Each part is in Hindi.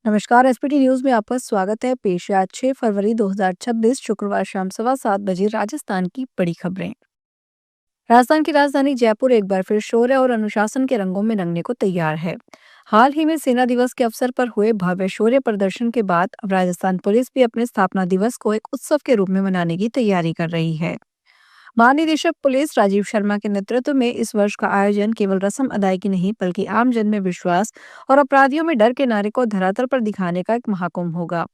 नमस्कार। एसपीटी न्यूज में आपका स्वागत है। पेश है आज 6 फरवरी 2026 शुक्रवार शाम 7:15 बजे राजस्थान की बड़ी खबरें। राजस्थान की राजधानी जयपुर एक बार फिर शौर्य और अनुशासन के रंगों में रंगने को तैयार है। हाल ही में सेना दिवस के अवसर पर हुए भव्य शौर्य प्रदर्शन के बाद अब राजस्थान पुलिस भी अपने स्थापना दिवस को एक उत्सव के रूप में मनाने की तैयारी कर रही है। महानिदेशक पुलिस राजीव शर्मा के नेतृत्व में इस वर्ष का आयोजन केवल रस्म अदायगी नहीं बल्कि आम जन में विश्वास और अपराधियों में डर के नारे को धरातल पर दिखाने का एक महाकुंभ होगा।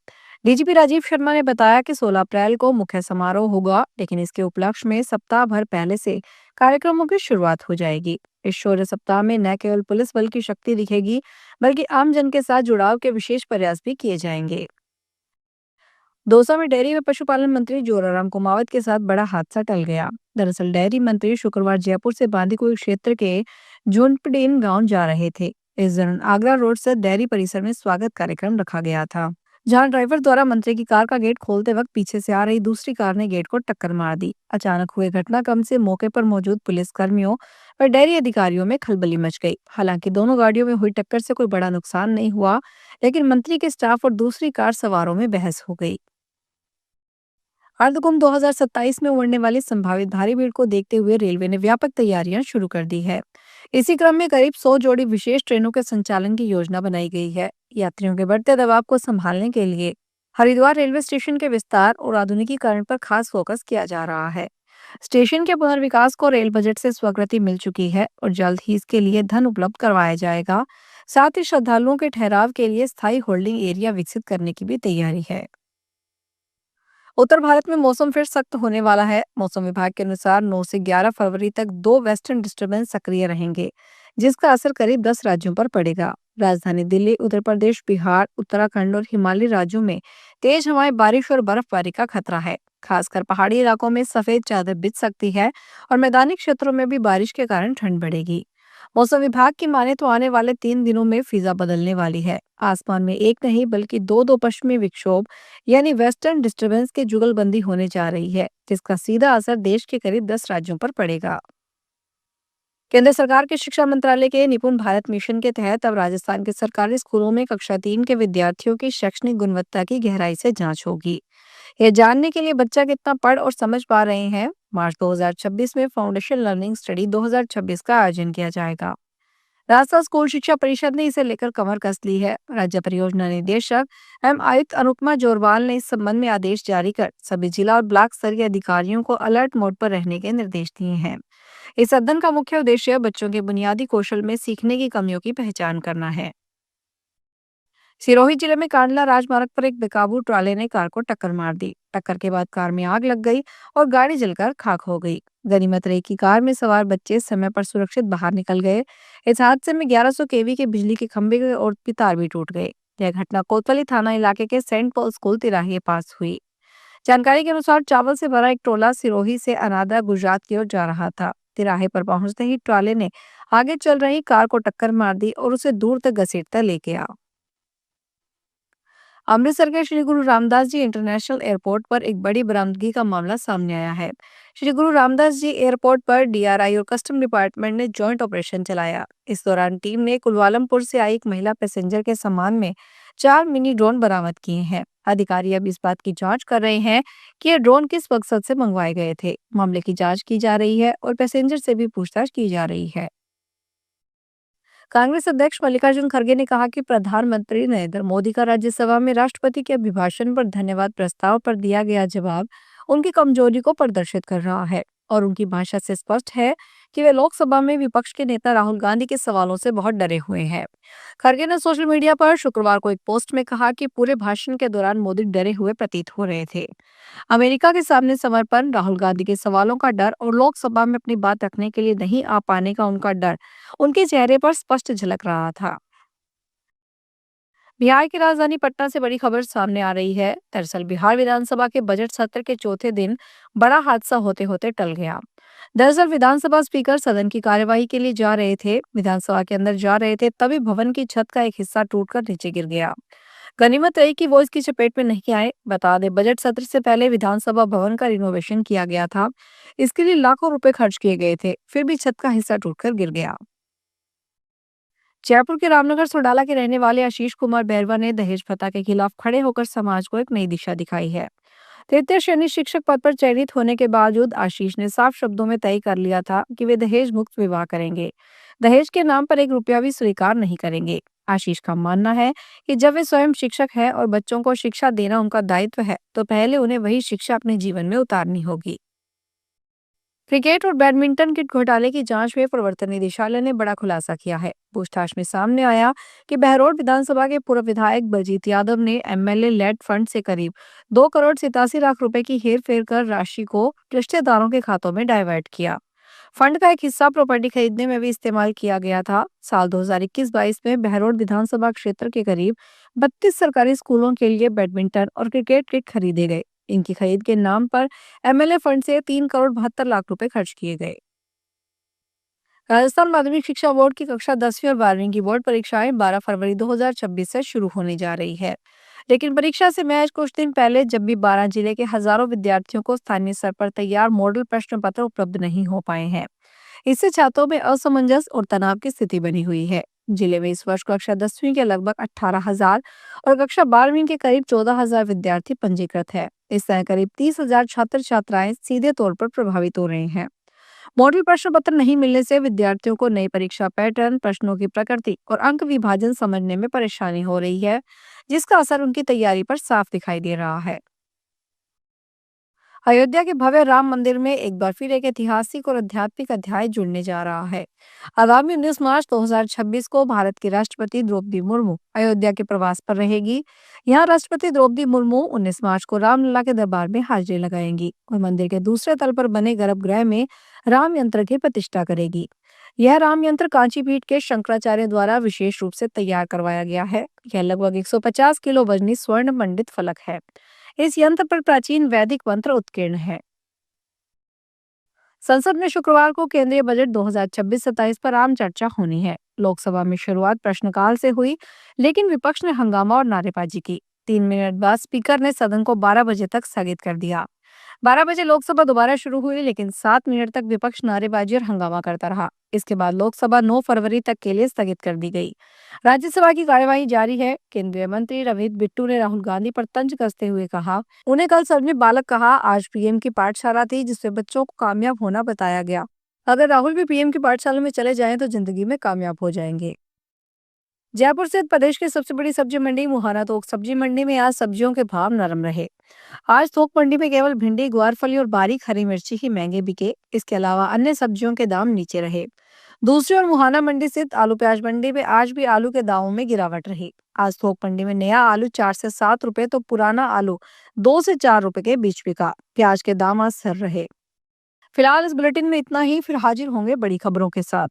डीजीपी राजीव शर्मा ने बताया कि 16 अप्रैल को मुख्य समारोह होगा, लेकिन इसके उपलक्ष्य में सप्ताह भर पहले से कार्यक्रमों की शुरुआत हो जाएगी। इस शौर्य सप्ताह में न केवल पुलिस बल की शक्ति दिखेगी, बल्कि आम जन के साथ जुड़ाव के विशेष प्रयास भी किए जाएंगे। दौसा में डेयरी व पशुपालन मंत्री जोराराम कुमावत के साथ बड़ा हादसा टल गया। दरअसल डेयरी मंत्री शुक्रवार जयपुर से बांदीकुई क्षेत्र के झुंपड़ीन गांव जा रहे थे। इस दौरान आगरा रोड से डेयरी परिसर में स्वागत कार्यक्रम रखा गया था, जहां ड्राइवर द्वारा मंत्री की कार का गेट खोलते वक्त पीछे से आ रही दूसरी कार ने गेट को टक्कर मार दी। अचानक हुए घटनाक्रम से मौके पर मौजूद पुलिस कर्मियों और डेयरी अधिकारियों में खलबली मच गई। हालांकि दोनों गाड़ियों में हुई टक्कर से कोई बड़ा नुकसान नहीं हुआ, लेकिन मंत्री के स्टाफ और दूसरी कार सवारों में बहस हो गई। अर्धकुंभ 2027 में उमड़ने वाली संभावित भारी भीड़ को देखते हुए रेलवे ने व्यापक तैयारियां शुरू कर दी है। इसी क्रम में करीब 100 जोड़ी विशेष ट्रेनों के संचालन की योजना बनाई गई है। यात्रियों के बढ़ते दबाव को संभालने के लिए हरिद्वार रेलवे स्टेशन के विस्तार और आधुनिकीकरण पर खास फोकस किया जा रहा है। स्टेशन के पुनर्विकास को रेल बजट से स्वीकृति मिल चुकी है और जल्द ही इसके लिए धन उपलब्ध करवाया जाएगा। साथ ही श्रद्धालुओं के ठहराव के लिए स्थायी होल्डिंग एरिया विकसित करने की भी तैयारी है। उत्तर भारत में मौसम फिर सख्त होने वाला है। मौसम विभाग के अनुसार 9 से 11 फरवरी तक दो वेस्टर्न डिस्टर्बेंस सक्रिय रहेंगे, जिसका असर करीब 10 राज्यों पर पड़ेगा। राजधानी दिल्ली, उत्तर प्रदेश, बिहार, उत्तराखंड और हिमालयी राज्यों में तेज हवाएं, बारिश और बर्फबारी का खतरा है। खासकर पहाड़ी इलाकों में सफेद चादर बिछ सकती है और मैदानी क्षेत्रों में भी बारिश के कारण ठंड बढ़ेगी। मौसम विभाग की माने तो आने वाले 3 दिनों में फिजा बदलने वाली है। आसमान में एक नहीं बल्कि दो दो पश्चिमी विक्षोभ यानी वेस्टर्न डिस्टर्बेंस की जुगलबंदी होने जा रही है, जिसका सीधा असर देश के करीब 10 राज्यों पर पड़ेगा। केंद्र सरकार के शिक्षा मंत्रालय के निपुण भारत मिशन के तहत अब राजस्थान के सरकारी स्कूलों में कक्षा 3 के विद्यार्थियों की शैक्षणिक गुणवत्ता की गहराई से जांच होगी। यह जानने के लिए बच्चा कितना पढ़ और समझ पा रहे हैं, मार्च 2026 में फाउंडेशन लर्निंग स्टडी 2026 का आयोजन किया जाएगा। राजस्थान स्कूल शिक्षा परिषद ने इसे लेकर कमर कस ली है। राज्य परियोजना निदेशक एवं आयुक्त अनुपमा जोरवाल ने इस संबंध में आदेश जारी कर सभी जिला और ब्लॉक स्तरीय अधिकारियों को अलर्ट मोड पर रहने के निर्देश दिए हैं। इस अध्ययन का मुख्य उद्देश्य बच्चों के बुनियादी कौशल में सीखने की कमियों की पहचान करना है। सिरोही जिले में कांडला राजमार्ग पर एक बेकाबू ट्राले ने कार को टक्कर मार दी। टक्कर के बाद कार में आग लग गई और गाड़ी जलकर खाक हो गई। गनीमत रही कि कार में सवार बच्चे समय पर सुरक्षित बाहर निकल गए। इस हादसे में 1100 केवी के बिजली के खंभे और तार भी टूट गए। यह घटना कोतवाली थाना इलाके के सेंट पॉल स्कूल तिराहे पास हुई। जानकारी के अनुसार चावल से भरा एक ट्रोला सिरोही से अनादा गुजरात की ओर जा रहा था। तिराहे पर पहुंचते ही ट्राले ने आगे चल रही कार को टक्कर मार दी और उसे दूर तक घसीटता ले गया। अमृतसर के श्री गुरु रामदास जी इंटरनेशनल एयरपोर्ट पर एक बड़ी बरामदगी का मामला सामने आया है। श्री गुरु रामदास जी एयरपोर्ट पर डीआरआई और कस्टम डिपार्टमेंट ने जॉइंट ऑपरेशन चलाया। इस दौरान टीम ने कुलवालमपुर से आई एक महिला पैसेंजर के सामान में 4 मिनी ड्रोन बरामद किए हैं। अधिकारी अब इस बात की जांच कर रहे हैं कि ये ड्रोन किस मकसद से मंगवाए गए थे। मामले की जांच की जा रही है और पैसेंजर से भी पूछताछ की जा रही है। कांग्रेस अध्यक्ष मल्लिकार्जुन खड़गे ने कहा कि प्रधानमंत्री नरेंद्र मोदी का राज्यसभा में राष्ट्रपति के अभिभाषण पर धन्यवाद प्रस्ताव पर दिया गया जवाब उनकी कमजोरी को प्रदर्शित कर रहा है और उनकी भाषा से स्पष्ट है कि वे लोकसभा में विपक्ष के नेता राहुल गांधी के सवालों से बहुत डरे हुए हैं। खड़गे ने सोशल मीडिया पर शुक्रवार को एक पोस्ट में कहा कि पूरे भाषण के दौरान मोदी डरे हुए प्रतीत हो रहे थे। अमेरिका के सामने समर्पण, राहुल गांधी के सवालों का डर और लोकसभा में अपनी बात रखने के लिए नहीं आ पाने का उनका डर उनके चेहरे पर स्पष्ट झलक रहा था। बिहार की राजधानी पटना से बड़ी खबर सामने आ रही है। दरअसल बिहार विधानसभा के बजट सत्र के चौथे दिन बड़ा हादसा होते होते टल गया। दरअसल विधानसभा स्पीकर सदन की कार्यवाही के लिए जा रहे थे, विधानसभा के अंदर जा रहे थे, तभी भवन की छत का एक हिस्सा टूटकर नीचे गिर गया। गनीमत रही कि वो इसकी चपेट में नहीं आए। बता दें, बजट सत्र से पहले विधानसभा भवन का रिनोवेशन किया गया था। इसके लिए लाखों रुपए खर्च किए गए थे, फिर भी छत का हिस्सा टूटकर गिर गया। जयपुर के रामनगर सोडाला के रहने वाले आशीष कुमार बैरवा ने दहेज प्रथा के खिलाफ खड़े होकर समाज को एक नई दिशा दिखाई है। तृतीय श्रेणी शिक्षक पद पर चयनित होने के बावजूद आशीष ने साफ शब्दों में तय कर लिया था कि वे दहेज मुक्त विवाह करेंगे। दहेज के नाम पर एक रुपया भी स्वीकार नहीं करेंगे। आशीष का मानना है कि जब वे स्वयं शिक्षक है और बच्चों को शिक्षा देना उनका दायित्व है, तो पहले उन्हें वही शिक्षा अपने जीवन में उतारनी होगी। क्रिकेट और बैडमिंटन किट घोटाले की जांच में प्रवर्तन निदेशालय ने बड़ा खुलासा किया है। पूछताछ में सामने आया कि बहरौल विधानसभा के पूर्व विधायक बलजीत यादव ने एमएलए लेड फंड से करीब 2 करोड़ 87 लाख रुपए की हेरफेर कर राशि को रिश्तेदारों के खातों में डाइवर्ट किया। फंड का एक हिस्सा प्रॉपर्टी खरीदने में भी इस्तेमाल किया गया था। साल 2021-22 में बहरौल विधानसभा क्षेत्र के करीब 32 सरकारी स्कूलों के लिए बैडमिंटन और क्रिकेट किट खरीदे गए। इनकी खरीद के नाम पर एमएलए फंड से 3 करोड़ 72 लाख रुपए खर्च किए गए। राजस्थान माध्यमिक शिक्षा बोर्ड की कक्षा 10वीं और 12वीं की बोर्ड परीक्षाएं 12 फरवरी 2026 से शुरू होने जा रही है। लेकिन परीक्षा से महज कुछ दिन पहले जब भी 12 जिले के हजारों विद्यार्थियों को स्थानीय स्तर पर तैयार मॉडल प्रश्न पत्र उपलब्ध नहीं हो पाए हैं। इससे छात्रों में असमंजस और तनाव की स्थिति बनी हुई है। जिले में इस वर्ष कक्षा 10वीं के लगभग 18,000 और कक्षा 12वीं के करीब 14,000 विद्यार्थी पंजीकृत है। इस तरह करीब 30,000 छात्र छात्राएं सीधे तौर पर प्रभावित हो रहे हैं। मॉडल प्रश्न पत्र नहीं मिलने से विद्यार्थियों को नई परीक्षा पैटर्न, प्रश्नों की प्रकृति और अंक विभाजन समझने में परेशानी हो रही है, जिसका असर उनकी तैयारी पर साफ दिखाई दे रहा है। अयोध्या के भव्य राम मंदिर में एक बार फिर एक ऐतिहासिक और आध्यात्मिक अध्याय जुड़ने जा रहा है। आगामी 19 मार्च 2026 को भारत की राष्ट्रपति द्रौपदी मुर्मू अयोध्या के प्रवास पर रहेगी। यहाँ राष्ट्रपति द्रौपदी मुर्मू 19 मार्च को रामलला के दरबार में हाजिरी लगाएंगी और मंदिर के दूसरे तल पर बने गर्भगृह में राम यंत्र की प्रतिष्ठा करेगी। यह राम यंत्र कांची पीठ के शंकराचार्य द्वारा विशेष रूप से तैयार करवाया गया है। यह लगभग 150 किलो वजनी स्वर्ण मंडित फलक है। इस यंत्र पर प्राचीन वैदिक मंत्र उत्कीर्ण है। संसद में शुक्रवार को केंद्रीय बजट 2026-27 पर आम चर्चा होनी है। लोकसभा में शुरुआत प्रश्नकाल से हुई, लेकिन विपक्ष ने हंगामा और नारेबाजी की। 3 मिनट बाद स्पीकर ने सदन को 12 बजे तक स्थगित कर दिया। 12 बजे लोकसभा दोबारा शुरू हुई, लेकिन 7 मिनट तक विपक्ष नारेबाजी और हंगामा करता रहा। इसके बाद लोकसभा 9 फरवरी तक के लिए स्थगित कर दी गई। राज्यसभा की कार्यवाही जारी है। केंद्रीय मंत्री रवित बिट्टू ने राहुल गांधी पर तंज कसते हुए कहा, उन्हें कल सदन में बालक कहा। आज पीएम की पाठशाला थी जिससे बच्चों को कामयाब होना बताया गया। अगर राहुल भी पीएम की पाठशाला में चले जाएं तो जिंदगी में कामयाब हो जाएंगे। जयपुर स्थित प्रदेश की सबसे बड़ी सब्जी मंडी मुहाना थोक सब्जी मंडी में आज सब्जियों के भाव नरम रहे। आज थोक मंडी में केवल भिंडी, ग्वारफली और बारीक हरी मिर्ची ही महंगे बिके। इसके अलावा अन्य सब्जियों के दाम नीचे रहे। दूसरी ओर मुहाना मंडी स्थित आलू प्याज मंडी में आज भी आलू के दामों में गिरावट रही। आज थोक मंडी में नया आलू 4 से 7 रुपए तो पुराना आलू 2 से 4 रुपए के बीच बिका। प्याज के दाम आज स्थिर रहे। फिलहाल इस बुलेटिन में इतना ही। फिर हाजिर होंगे बड़ी खबरों के साथ।